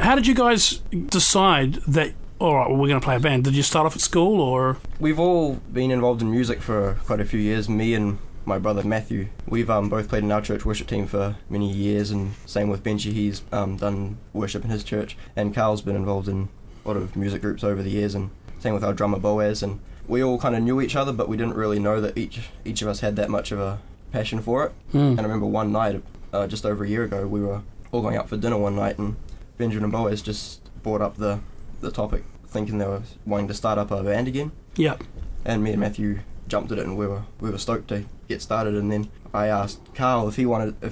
how did you guys decide that, all right, well, we're going to play a band? Did you start off at school, or...? We've all been involved in music for quite a few years. Me and my brother Matthew, we've both played in our church worship team for many years, and same with Benji. He's done worship in his church, and Carl's been involved in a lot of music groups over the years, and same with our drummer Boaz. And we all kind of knew each other, but we didn't really know that each of us had that much of a passion for it. And I remember one night, just over a year ago, we were all going out for dinner one night, and Benjamin and Boaz just brought up the topic, thinking they were wanting to start up a band again. Yeah. And me and Matthew jumped at it, and we were stoked to get started. And then I asked Carl if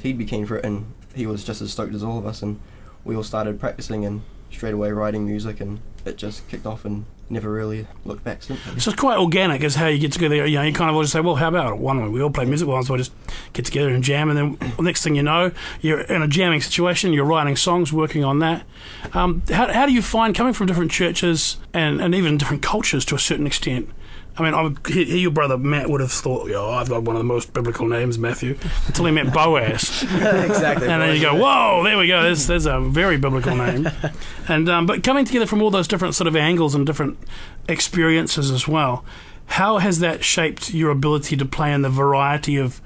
he'd be keen for it, and he was just as stoked as all of us. And we all started practicing and straight away writing music, and it just kicked off and never really looked back since. So it's quite organic is how you get together. You know, you kind of all just say, well, how about it? Why don't we all play music once, so we just get together and jam, and then the next thing you know, you're in a jamming situation, you're writing songs, working on that. How do you find, coming from different churches and even different cultures to a certain extent, I mean, I would hear your brother Matt would have thought, I've got one of the most biblical names, Matthew, until he met Boaz. Exactly. And then you go, whoa, there we go, there's a very biblical name. And but coming together from all those different sort of angles and different experiences as well, how has that shaped your ability to play in the variety of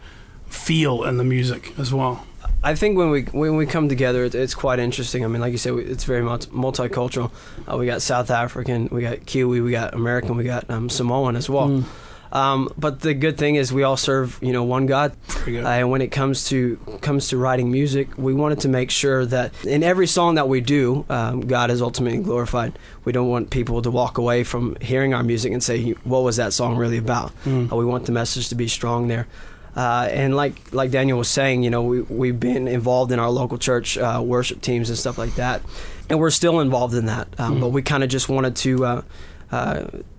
feel in the music as well? I think when we come together, it's quite interesting. I mean, like you said, it's very multicultural. We got South African, we got Kiwi, we got American, we got Samoan as well. But the good thing is we all serve, one God. And when it comes to writing music, we wanted to make sure that in every song that we do, God is ultimately glorified. We don't want people to walk away from hearing our music and say, what was that song really about? We want the message to be strong there. And like Daniel was saying, we've been involved in our local church worship teams and stuff like that, and we're still involved in that. But we kind of just wanted to,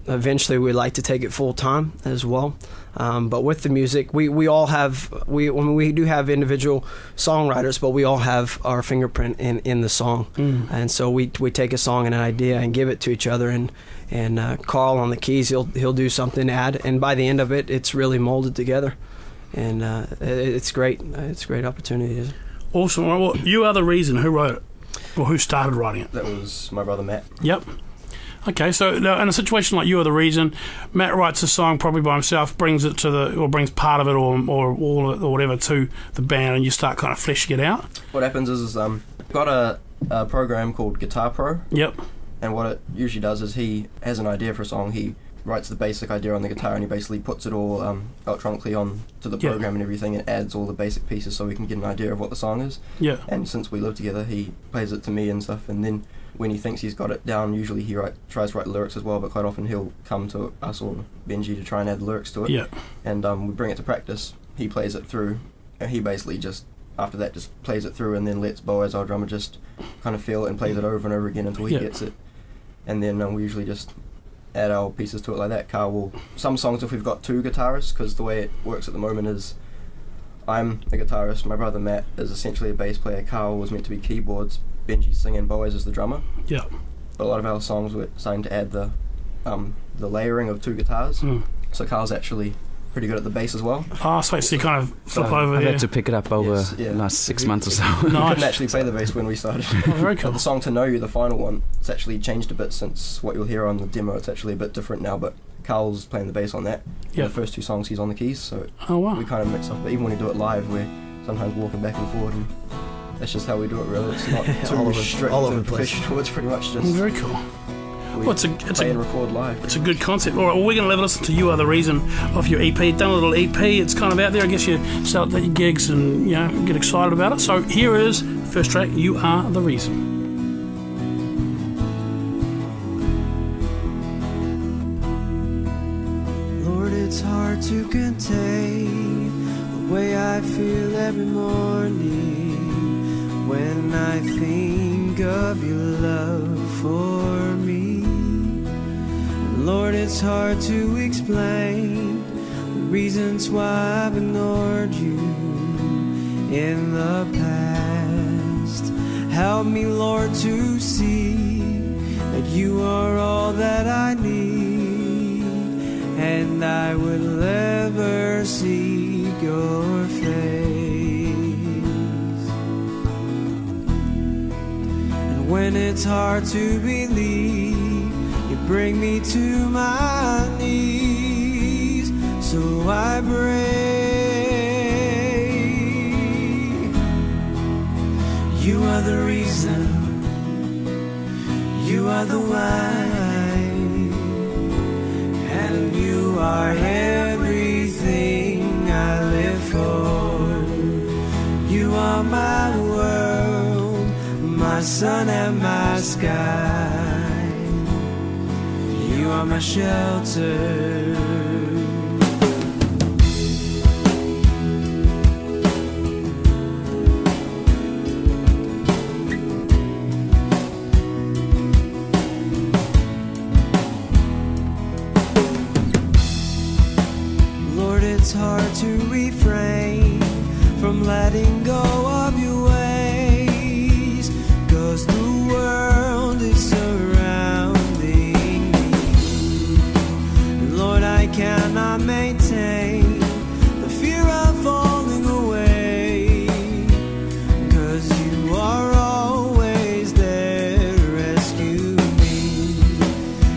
eventually we'd like to take it full time as well. But with the music, we do have individual songwriters, but we all have our fingerprint in the song. And so we take a song and an idea and give it to each other, and Carl on the keys, he'll do something to add, and by the end of it, it's really molded together. And it's great. It's a great opportunity. Awesome. Well, You Are the Reason. Who wrote it? Or who started writing it? That was my brother Matt. Yep. Okay, so now in a situation like You Are the Reason, Matt writes a song probably by himself, brings part of it or all of it or whatever to the band, and you start kind of fleshing it out. What happens is I've got a program called Guitar Pro. Yep. And what it usually does is he has an idea for a song. He writes the basic idea on the guitar, and he basically puts it all electronically on to the program and everything, and adds all the basic pieces so we can get an idea of what the song is. Yeah. And since we live together, he plays it to me and stuff, and then when he thinks he's got it down, usually he tries to write lyrics as well, but quite often he'll come to us or Benji to try and add lyrics to it. Yeah. And we bring it to practice. He plays it through, and he basically just, after that, just plays it through, and then lets Boaz, our drummer, just kind of feel it and plays it over and over again until he gets it. And then we usually just add our pieces to it like that. Carl will, some songs if we've got two guitarists, because the way it works at the moment is I'm a guitarist, my brother Matt is essentially a bass player, Carl was meant to be keyboards, Benji's singing, Boaz is the drummer. Yeah. But a lot of our songs we're starting to add the layering of two guitars, so Carl's actually pretty good at the bass as well. Oh, so you kind of flip over I've there. had to pick it up over the last 6 months or so. We couldn't actually play the bass when we started. Oh, very cool. The song To Know You, the final one, it's actually changed a bit since what you'll hear on the demo. It's actually a bit different now, but Carl's playing the bass on that. Yeah. The first two songs he's on the keys, so we kind of mix up. But even when we do it live, we're sometimes walking back and forward, and that's just how we do it really. It's not too strict and professional, it's pretty much just... Very cool. Well, it's play and record live. It's a good concept. All right, well, we're going to listen to You Are the Reason off your EP. Done a little EP. It's kind of out there. I guess you start at your gigs and get excited about it. So here is the first track, You Are the Reason. Lord, it's hard to contain the way I feel every morning when I think of your love for me. Lord, it's hard to explain the reasons why I've ignored you in the past. Help me, Lord, to see that you are all that I need, and I will ever seek your face. And When it's hard to believe, you bring me to my knees. So I pray. You are the reason, you are the why, and you are everything I live for. You are my world, my sun and my sky. You are my shelter. Lord, it's hard to refrain from letting go of your ways, 'cause the world is surrounding me. Lord, I cannot maintain the fear of falling away, 'cause you are always there to rescue me,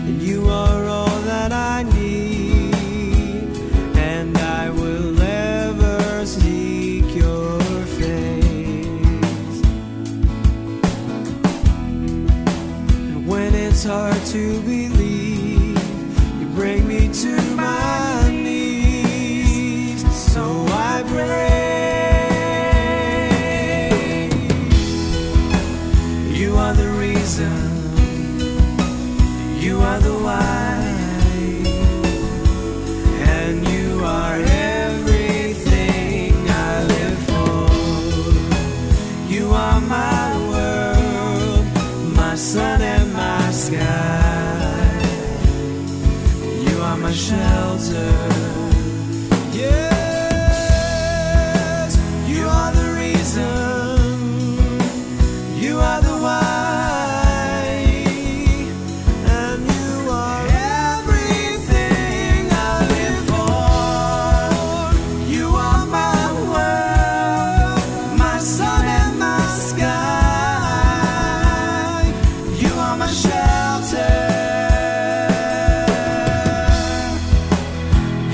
and you are all that I need, and I will ever seek your face. And when it's hard to believe, you bring me to my knees. So I pray. You are the reason, you are the why, and you are everything I live for. You are my world, my sun and my sky. You are my shelter. Yes, you are the reason, you are the why, and you are everything I live for. You are my world, my sun and my sky. You are my shelter.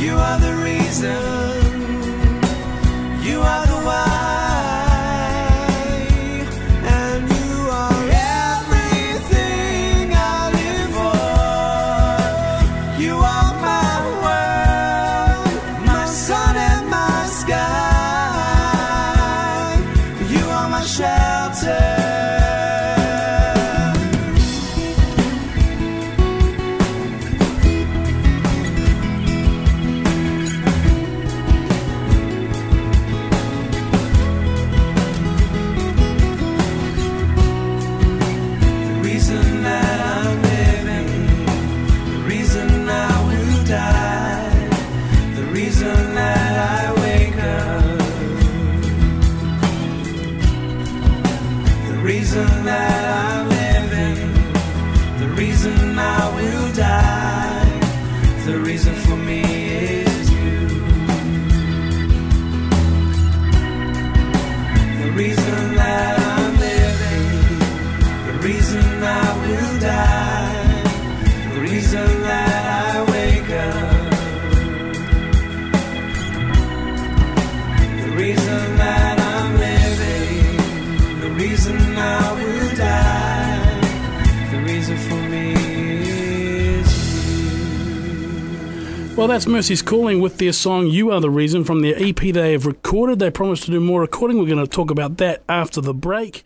You are the reason, you are the why, and you are everything I live for. You are my world, my sun and my sky. You are my shelter. The reason that I'm living, the reason I will die, the reason that I wake up, the reason that I'm living, the reason I will die, the reason for me is you. The reason that I'm living, the reason I will die, the reason that I wake up, the reason that I'm living, the reason I will die, the reason for me is you. Well, that's Mercy's Calling with their song You Are the Reason from their EP they have recorded. They promised to do more recording. We're going to talk about that after the break.